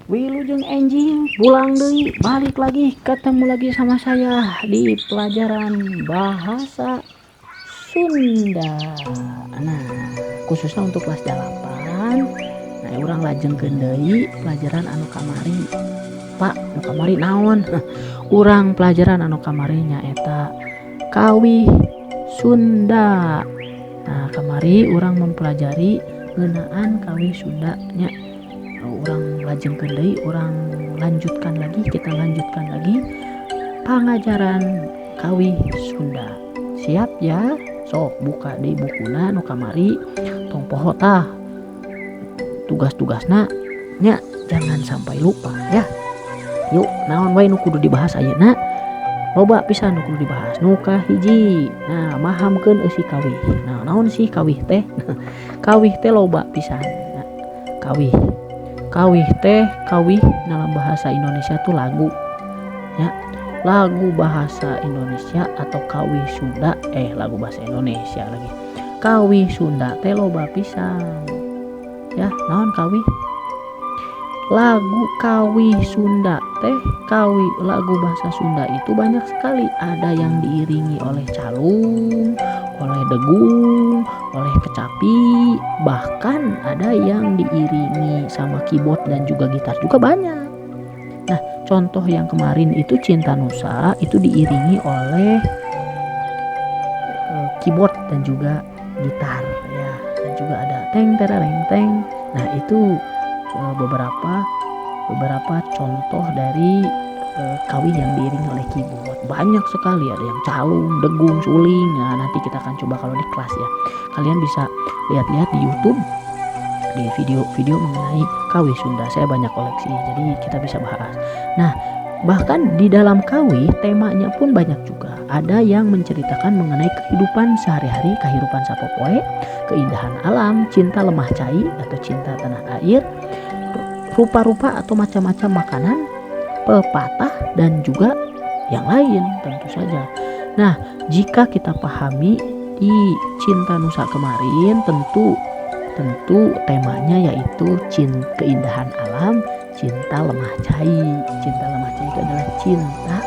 Wilujeng Enjing pulang deui, balik lagi ketemu lagi sama saya di pelajaran bahasa Sunda. Nah, khususnya untuk kelas 8. Nah, urang lajengkeun deui pelajaran anu kamari. Pak, anu kamari naon? Urang pelajaran anu kamari nyaeta Kawih Sunda. Nah, kamari urang mempelajari ngeunaan Kawih Sunda nya. Orang lajengkeun deui, orang kita lanjutkan lagi pengajaran Kawih Sunda. Siap ya? Sok buka di bukuna nu kamari, tong poho tah tugas-tugasna nya, jangan sampai lupa ya. Yuk, naon wae nu kudu dibahas ayeuna? Loba pisan nu kudu dibahas. Nu kahiji, nah mahamkeun eusi kawih. Nah, naon sih kawih teh? Kawih teh loba pisan. Nah, kawih dalam bahasa Indonesia tuh lagu ya, lagu bahasa Indonesia atau kawih Sunda, lagu bahasa Indonesia lagi. Kawih Sunda teh loba pisan ya. Naon kawih? Lagu kawih Sunda teh, lagu bahasa Sunda itu banyak sekali. Ada yang diiringi oleh calung, oleh degung, oleh kecapi, bahkan ada yang diiringi sama keyboard dan juga gitar juga banyak. Nah, contoh yang kemarin itu Cinta Nusa itu diiringi oleh keyboard dan juga gitar ya, dan juga ada teng tereng teng. Nah, itu beberapa contoh dari kawih yang diiringi oleh keyboard. Banyak sekali, ada yang calung, degung, suling. Nah, nanti kita akan coba kalau di kelas ya. Kalian bisa lihat-lihat di YouTube, di video-video mengenai kawih Sunda. Saya banyak koleksi, jadi kita bisa bahas. Nah, bahkan di dalam kawih temanya pun banyak juga. Ada yang menceritakan mengenai kehidupan sehari-hari, kehidupan sapopoe, keindahan alam, cinta lemah cai atau cinta tanah air, rupa-rupa atau macam-macam makanan, pepatah, dan juga yang lain tentu saja. Nah, jika kita pahami di Cinta Nusa kemarin, tentu temanya yaitu keindahan alam, cinta lemah cai. Cinta lemah cai itu adalah cinta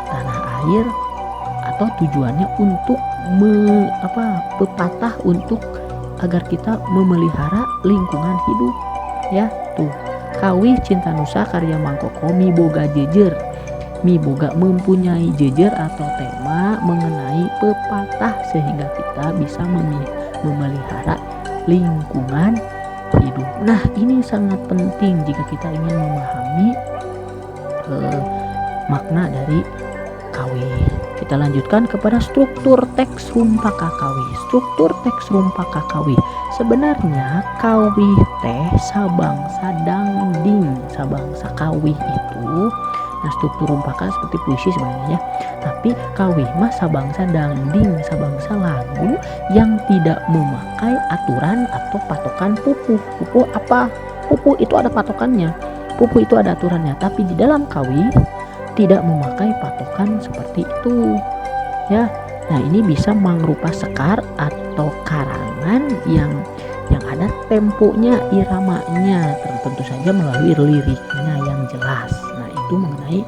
tanah air, atau tujuannya untuk pepatah untuk agar kita memelihara lingkungan hidup ya. Tuh, kawih Cinta Nusa karya Mangkoko miboga jejer, miboga mempunyai jejer atau tema mengenai pepatah sehingga kita bisa memelihara lingkungan hidup. Nah, ini sangat penting jika kita ingin memahami makna dari kawih. Kita lanjutkan kepada struktur teks rumpaka kawih. Struktur teks rumpaka kawih. Sebenarnya kawih teh sabangsa dangding, sabangsa kawih itu. Nah, struktur rumpaka seperti puisi sebenarnya, tapi kawih mah sabangsa dangding, sabangsa lagu yang tidak memakai aturan atau patokan pupuh. Pupuh apa? Pupuh itu ada patokannya. Pupuh itu ada aturannya, tapi di dalam kawih tidak memakai patokan seperti itu ya. Nah, ini bisa mangrupa sekar atau karangan yang ada temponya, iramanya, tentu saja melalui liriknya yang jelas. Nah, itu mengenai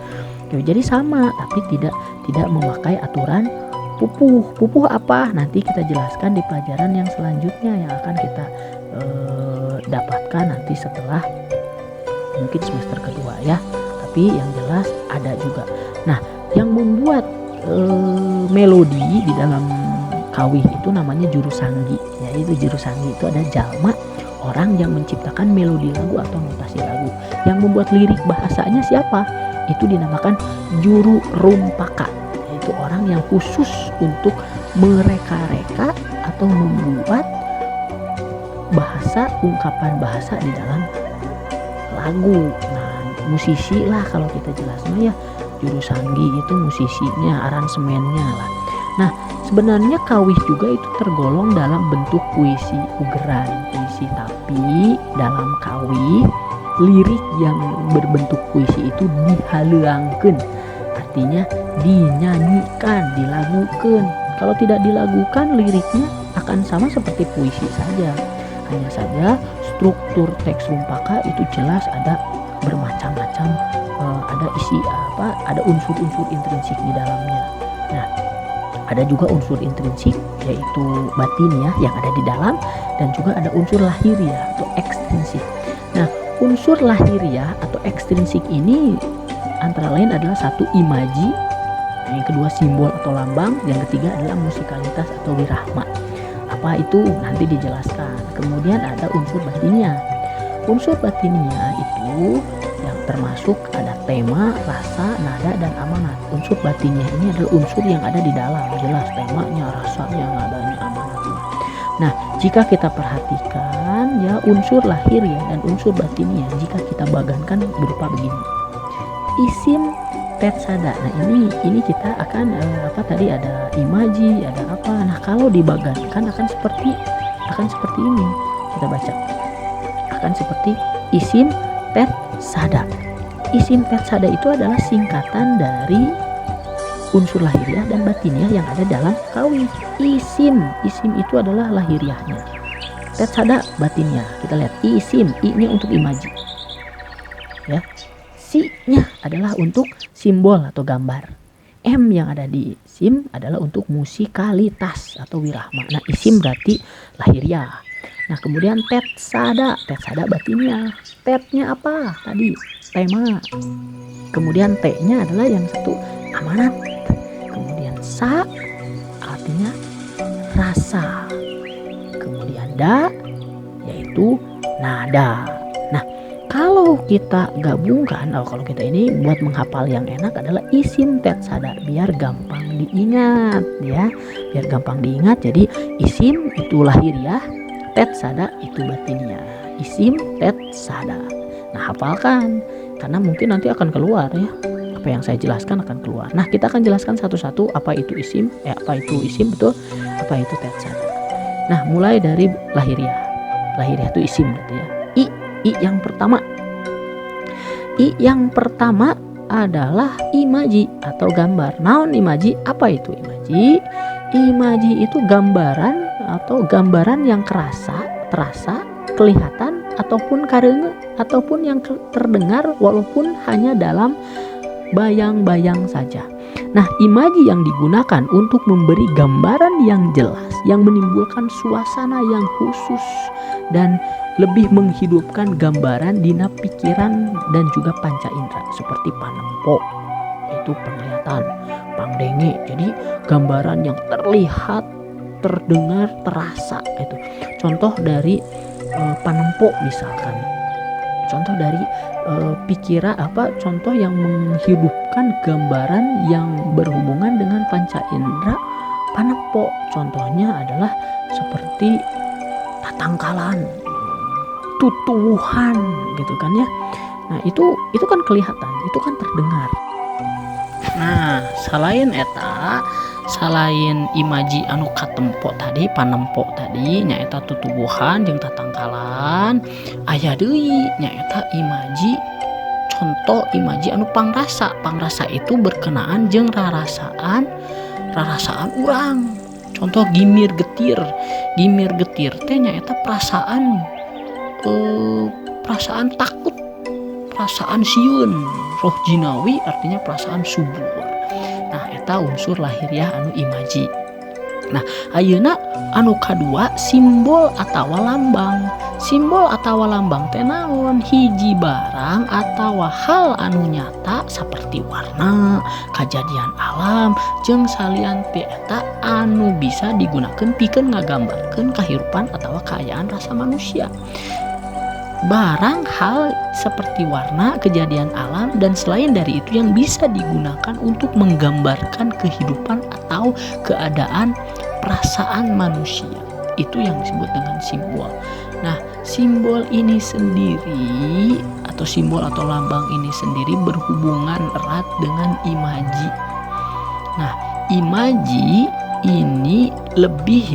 jadi sama, tapi tidak memakai aturan pupuh. Pupuh apa? Nanti kita jelaskan di pelajaran yang selanjutnya yang akan kita dapatkan nanti setelah mungkin semester kedua ya. Tapi yang jelas ada juga. Nah, yang membuat melodi di dalam kawih itu namanya juru sanggi. Yaitu juru sanggi itu ada jalma, orang yang menciptakan melodi lagu atau notasi lagu. Yang membuat lirik bahasanya siapa? Itu dinamakan juru rumpaka. Yaitu orang yang khusus untuk mereka-reka atau membuat bahasa, ungkapan bahasa di dalam lagu. Nah, musisi lah kalau kita jelasnya ya. Juru sanggi itu musisinya, aransemennya lah. Nah, sebenarnya kawih juga itu tergolong dalam bentuk puisi ugeran, puisi, tapi dalam kawih lirik yang berbentuk puisi itu dihaleuangkeun, artinya dinyanyikan, dilagukan. Kalau tidak dilagukan, liriknya akan sama seperti puisi saja. Hanya saja struktur teks Rumpaka itu jelas ada bermacam-macam, ada isi ada unsur-unsur intrinsik di dalamnya. Nah, ada juga unsur intrinsik yaitu batiniah yang ada di dalam, dan juga ada unsur lahiriah atau ekstrinsik. Nah, unsur lahiriah atau ekstrinsik ini antara lain adalah satu, imaji, yang kedua simbol atau lambang, yang ketiga adalah musikalitas atau wirahma. Apa itu nanti dijelaskan. Kemudian ada unsur batiniah. Unsur batiniah itu yang termasuk ada tema, rasa, nada, dan amanat. Unsur batiniah ini adalah unsur yang ada di dalam, jelas temanya, rasanya, nadanya, amanatnya. Nah, jika kita perhatikan ya, unsur lahiriah dan unsur batiniah jika kita bagankan berupa begini. Isim tetsada. Nah, ini kita akan tadi ada imaji, ada apa. Nah, kalau dibagankan akan seperti ini. Kita baca. Akan seperti isim tetsada. Isim tetsada itu adalah singkatan dari unsur lahiriah dan batiniah yang ada dalam kawi. Isim itu adalah lahiriahnya. Tetsada batiniah. Kita lihat isim, i-nya untuk imaji. Ya. Si-nya adalah untuk simbol atau gambar. M yang ada di sim adalah untuk musikalitas atau wirahma. Nah, isim berarti lahiriah. Nah, kemudian tetsada batiniah. Tetnya apa? Tadi tema. Kemudian T-nya adalah yang satu, amanat. Kemudian sa artinya rasa. Kemudian da yaitu nada. Nah, kalau kita gabungkan, kalau kita ini buat menghafal yang enak adalah isim tetsada, biar gampang diingat ya, biar gampang diingat. Jadi isim itu lahiriah, tetsada itu batiniah. Isim tetsada. Nah, hafalkan karena mungkin nanti akan keluar ya. Apa yang saya jelaskan akan keluar. Nah, kita akan jelaskan satu-satu apa itu isim, apa itu isim betul, apa itu tetsada. Nah, mulai dari lahiriah. Lahiriah itu isim berarti ya. I yang pertama. I yang pertama adalah imaji atau gambar. Naon imaji? Apa itu imaji? Imaji itu gambaran atau gambaran yang terasa, kelihatan, ataupun karenge, ataupun yang terdengar walaupun hanya dalam bayang-bayang saja. Nah, imaji yang digunakan untuk memberi gambaran yang jelas, yang menimbulkan suasana yang khusus dan lebih menghidupkan gambaran dina pikiran dan juga panca indera, seperti panempo itu penglihatan, pangdenge jadi gambaran yang terlihat, terdengar, terasa. Itu contoh dari panempo misalkan, contoh dari contoh yang menghidupkan gambaran yang berhubungan dengan panca indera. Panempo contohnya adalah seperti tatangkalan, tutuwuhan gitu kan ya. Nah, itu kan kelihatan, itu kan terdengar. Nah, selain imaji anu katempo tadi, panempo tadi nyaeta tutuwuhan jeung tatangkalan, aya deui nyaeta imaji. Contoh imaji anu pangrasa. Pangrasa itu berkenaan jeung rarasaan urang. Contoh gimir getir teh nyaeta perasaan takut, perasaan sieun, roh jinawi artinya perasaan subur. Nah, eta unsur lahiriah anu imaji. Nah, ayeuna anu kadua simbol atawa lambang. Simbol atawa lambang teh naon? Hiji barang atawa hal anu nyata seperti warna, kejadian alam, jeung salian teh eta anu bisa digunakeun pikeun ngagambarkeun kahirupan atawa kaayaan rasa manusia. Barang hal seperti warna, kejadian alam, dan selain dari itu yang bisa digunakan untuk menggambarkan kehidupan atau keadaan perasaan manusia. Itu yang disebut dengan simbol. Nah, simbol ini sendiri atau simbol atau lambang ini sendiri berhubungan erat dengan imaji. Nah, imaji ini lebih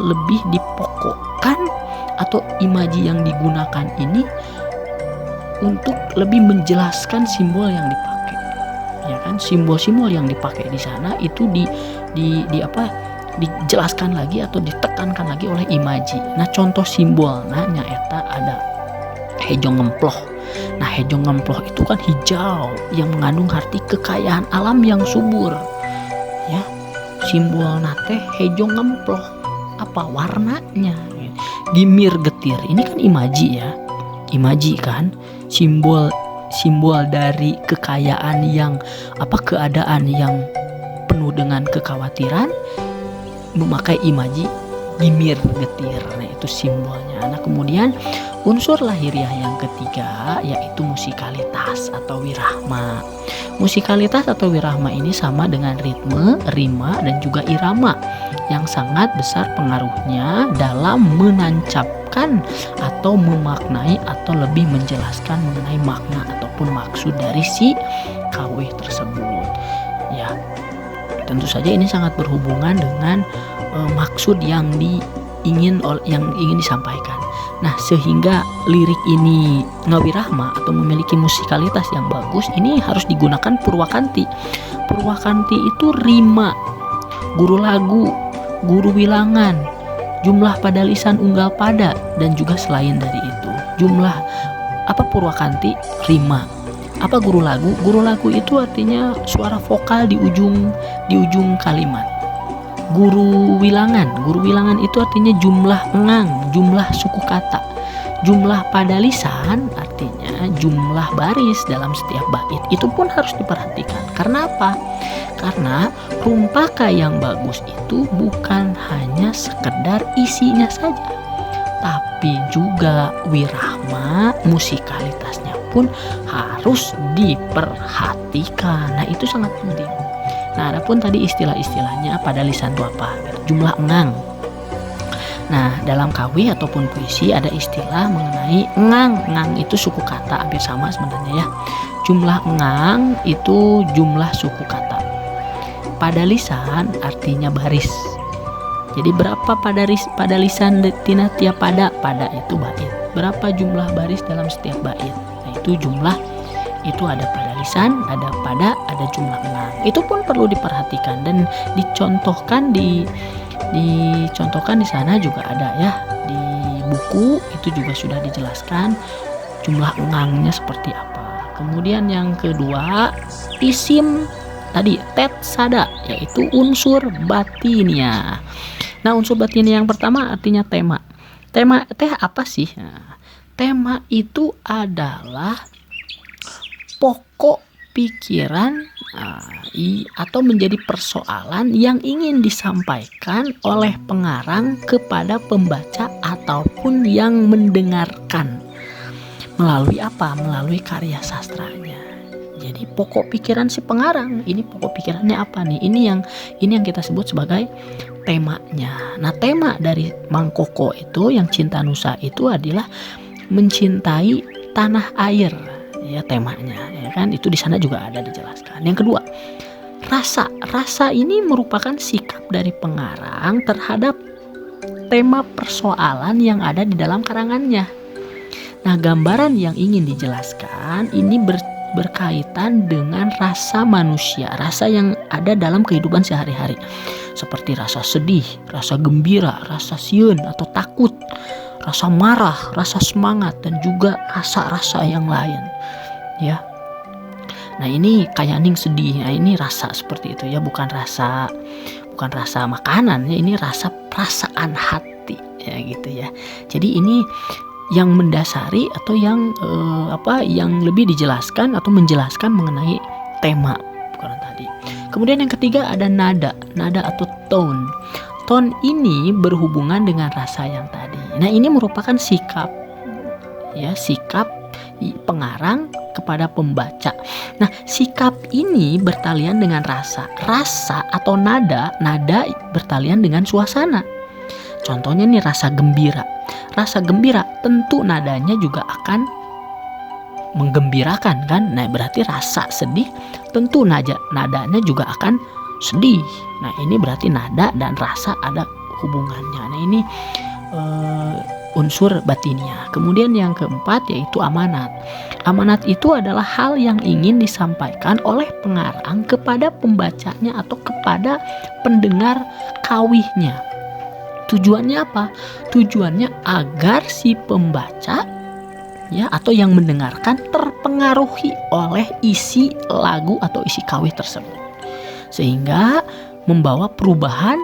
lebih dipokokkan, atau imaji yang digunakan ini untuk lebih menjelaskan simbol yang dipakai. Ya kan, simbol-simbol yang dipakai di sana itu dijelaskan lagi atau ditekankan lagi oleh imaji. Nah contoh simbolnya nyaeta ada hejo ngemploh. Nah hejo ngemploh itu kan hijau yang mengandung arti kekayaan alam yang subur. Ya, simbol nate hejo ngemploh. Apa warnanya? Gimir getir. Ini kan imaji ya. Imaji kan simbol dari kekayaan yang keadaan yang penuh dengan kekhawatiran, memakai imaji gimir getir. Nah itu simbolnya. Nah kemudian unsur lahiriah yang ketiga yaitu musikalitas atau wirahma. Musikalitas atau wirahma ini sama dengan ritme, rima, dan juga irama yang sangat besar pengaruhnya dalam menancapkan atau memaknai atau lebih menjelaskan mengenai makna ataupun maksud dari si kawih tersebut. Ya, tentu saja ini sangat berhubungan dengan maksud yang ingin disampaikan. Nah, sehingga lirik ini ngawirahma atau memiliki musikalitas yang bagus, ini harus digunakan purwakanti. Purwakanti itu rima, guru lagu, guru wilangan, jumlah pada lisan unggal pada, dan juga selain dari itu. Jumlah purwakanti rima. Apa guru lagu? Guru lagu itu artinya suara vokal di ujung kalimat. Guru wilangan itu artinya jumlah engang, jumlah suku kata. Jumlah pada lisan artinya jumlah baris dalam setiap bait. Itu pun harus diperhatikan. Karena apa? Karena rumpaka yang bagus itu bukan hanya sekedar isinya saja, tapi juga wirahma, musikalitasnya pun harus diperhatikan. Nah itu sangat penting. Nah adapun tadi istilah-istilahnya pada lisan itu apa? Jumlah engang. Nah dalam kawih ataupun puisi ada istilah mengenai engang. Engang itu suku kata, hampir sama sebenarnya ya. Jumlah engang itu jumlah suku kata. Pada lisan artinya baris. Jadi berapa pada lisan tina tiap pada itu bait. Berapa jumlah baris dalam setiap bait. Nah itu jumlah, itu ada pada lisan, ada pada, ada jumlah engang. Itu pun perlu diperhatikan dan dicontohkan dicontohkan di sana juga ada ya, di buku itu juga sudah dijelaskan jumlah engangnya seperti apa. Kemudian yang kedua, isim tadi tet sada, yaitu unsur batinnya. Nah unsur batinnya yang pertama artinya tema. Tema teh apa sih? Nah, tema itu adalah pokok pikiran atau menjadi persoalan yang ingin disampaikan oleh pengarang kepada pembaca ataupun yang mendengarkan. Melalui apa? Melalui karya sastranya. Jadi pokok pikiran si pengarang, ini pokok pikirannya apa nih? Ini yang kita sebut sebagai temanya. Nah, tema dari Mang Koko itu yang Cinta Nusa itu adalah mencintai tanah air. Ya temanya, ya kan? Itu di sana juga ada dijelaskan. Yang kedua, rasa. Rasa ini merupakan sikap dari pengarang terhadap tema persoalan yang ada di dalam karangannya. Nah, gambaran yang ingin dijelaskan ini berkaitan dengan rasa manusia, rasa yang ada dalam kehidupan sehari-hari. Seperti rasa sedih, rasa gembira, rasa sieun atau takut, rasa marah, rasa semangat, dan juga rasa-rasa yang lain. Ya. Nah, ini kayak ning sedih. Nah, ini rasa seperti itu ya, bukan rasa makanan ya, ini rasa perasaan hati ya gitu ya. Jadi ini yang mendasari atau yang yang lebih dijelaskan atau menjelaskan mengenai tema bukan tadi. Kemudian yang ketiga ada nada atau tone. Tone ini berhubungan dengan rasa yang tadi. Nah, ini merupakan sikap pengarang kepada pembaca. Nah, sikap ini bertalian dengan rasa. Rasa atau nada bertalian dengan suasana. Contohnya nih rasa gembira. Rasa gembira tentu nadanya juga akan menggembirakan kan. Nah, berarti rasa sedih tentu nadanya juga akan sedih. Nah, ini berarti nada dan rasa ada hubungannya. Nah, ini unsur batinia. Kemudian yang keempat yaitu amanat. Amanat itu adalah hal yang ingin disampaikan oleh pengarang kepada pembacanya atau kepada pendengar kawihnya. Tujuannya apa? Tujuannya agar si pembaca ya atau yang mendengarkan terpengaruhi oleh isi lagu atau isi kawih tersebut, sehingga membawa perubahan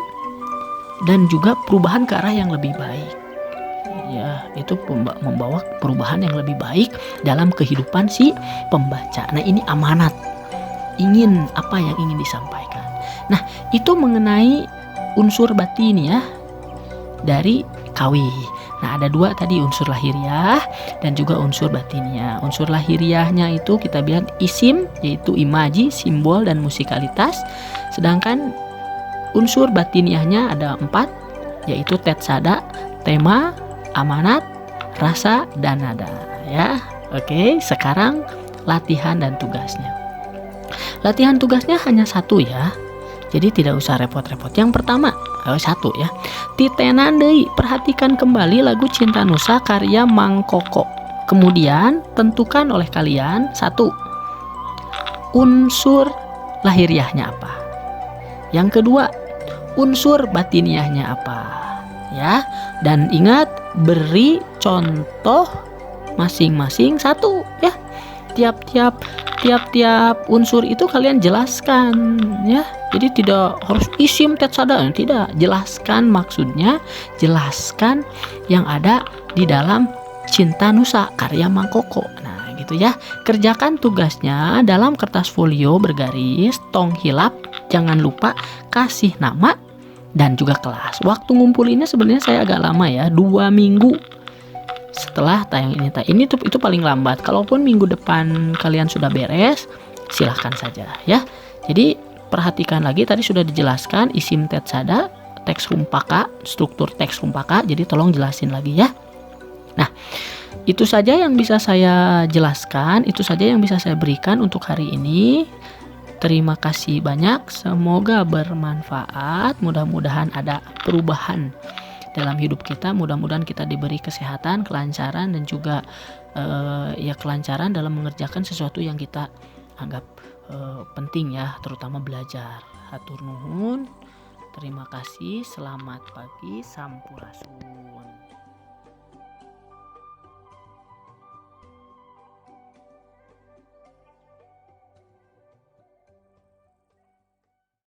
dan juga perubahan ke arah yang lebih baik. Ya, itu membawa perubahan yang lebih baik dalam kehidupan si pembaca. Nah, ini amanat. Ingin apa yang ingin disampaikan. Nah, itu mengenai unsur batin ya dari kawih. Nah, ada dua tadi, unsur lahiriah dan juga unsur batinnya. Unsur lahiriahnya itu kita bilang isim, yaitu imaji, simbol, dan musikalitas. Sedangkan unsur batiniahnya ada 4, yaitu tetsada, tema, amanat, rasa, dan nada. Ya, oke. Sekarang latihan dan tugasnya. Latihan tugasnya hanya 1 ya. Jadi tidak usah repot-repot. Yang pertama, 1 ya. Titenan deui, perhatikan kembali lagu Cinta Nusa karya Mang Koko. Kemudian tentukan oleh kalian 1 unsur lahiriahnya apa. Yang kedua, unsur batiniahnya apa. Ya, dan ingat beri contoh masing-masing 1 ya. Tiap-tiap unsur itu kalian jelaskan ya. Jadi tidak harus isim tetsada, tidak. Jelaskan maksudnya, jelaskan yang ada di dalam Cinta Nusa karya Mang Koko. Nah, gitu ya. Kerjakan tugasnya dalam kertas folio bergaris, tong hilap, jangan lupa kasih nama dan juga kelas. Waktu ngumpulinnya sebenarnya saya agak lama ya, 2 minggu setelah tayang ini. Itu paling lambat. Kalaupun minggu depan kalian sudah beres, silahkan saja ya. Jadi perhatikan lagi, tadi sudah dijelaskan isim tetsada, teks rumpaka, struktur teks rumpaka. Jadi tolong jelasin lagi ya. Nah, itu saja yang bisa saya jelaskan, itu saja yang bisa saya berikan untuk hari ini. Terima kasih banyak, semoga bermanfaat, mudah-mudahan ada perubahan dalam hidup kita, mudah-mudahan kita diberi kesehatan, kelancaran, dan juga kelancaran dalam mengerjakan sesuatu yang kita anggap penting ya, terutama belajar. Hatur nuhun, terima kasih, selamat pagi, sampurasun.